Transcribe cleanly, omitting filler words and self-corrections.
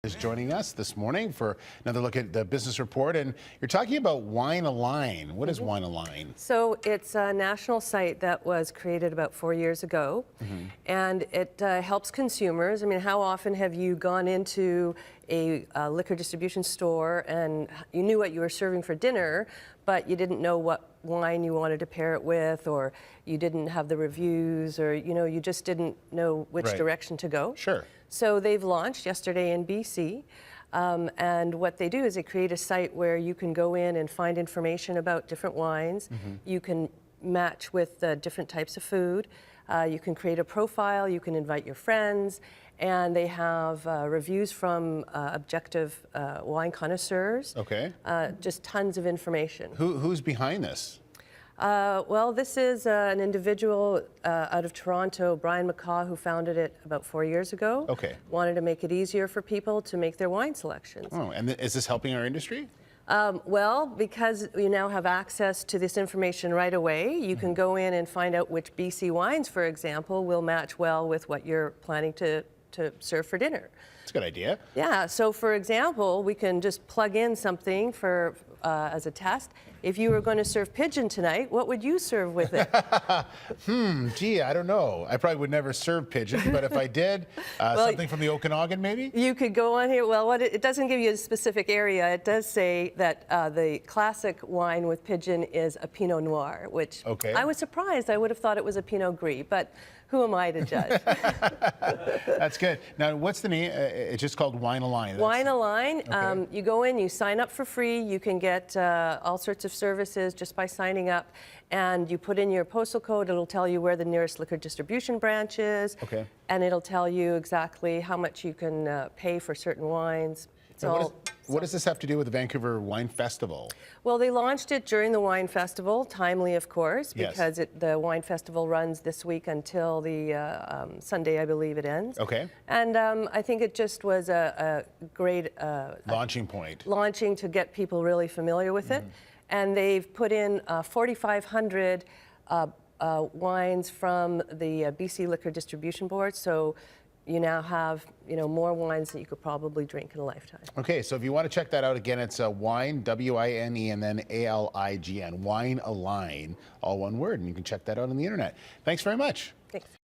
is joining us this morning for another look at the business report. And you're talking about WineAlign. What is WineAlign? So it's a national site that was created about 4 years ago, and it helps consumers. I mean, how often have you gone into a liquor distribution store and you knew what you were serving for dinner, but you didn't know what wine you wanted to pair it with, or you didn't have the reviews, or you just didn't know which direction to go? Sure. So they've launched yesterday in BC. And what they do is they create a site where you can go in and find information about different wines. You can match with different types of food. You can create a profile. You can invite your friends. And they have reviews from objective wine connoisseurs. Okay. Just tons of information. Who's behind this? Well, this is an individual out of Toronto, Brian McCaw, who founded it about 4 years ago. Okay. Wanted to make it easier for people to make their wine selections. Oh, and is this helping our industry? Well, because you now have access to this information right away, you can go in and find out which BC wines, for example, will match well with what you're planning to serve for dinner. That's a good idea. Yeah, so for example, we can just plug in something for as a test. If you were going to serve pigeon tonight, what would you serve with it? Gee, I don't know. I probably would never serve pigeon, but if I did, something from the Okanagan maybe? You could go on here. Well, it doesn't give you a specific area. It does say that the classic wine with pigeon is a Pinot Noir, which I was surprised. I would have thought it was a Pinot Gris, but who am I to judge? That's good. Now, what's the name? It's just called WineAlign. WineAlign. You go in, you sign up for free. You can get all sorts of services just by signing up. And you put in your postal code. It'll tell you where the nearest liquor distribution branch is. Okay. And it'll tell you exactly how much you can pay for certain wines. What does this have to do with the Vancouver Wine Festival? Well, they launched it during the Wine Festival, timely, of course, because the Wine Festival runs this week until the Sunday, I believe it ends. Okay. And I think it just was a great launching point. Launching to get people really familiar with it. And they've put in 4,500 wines from the BC Liquor Distribution Board. So you now have, more wines that you could probably drink in a lifetime. Okay, so if you want to check that out again, it's wine, W-I-N-E, and then A-L-I-G-N, WineAlign, all one word, and you can check that out on the internet. Thanks very much. Thanks.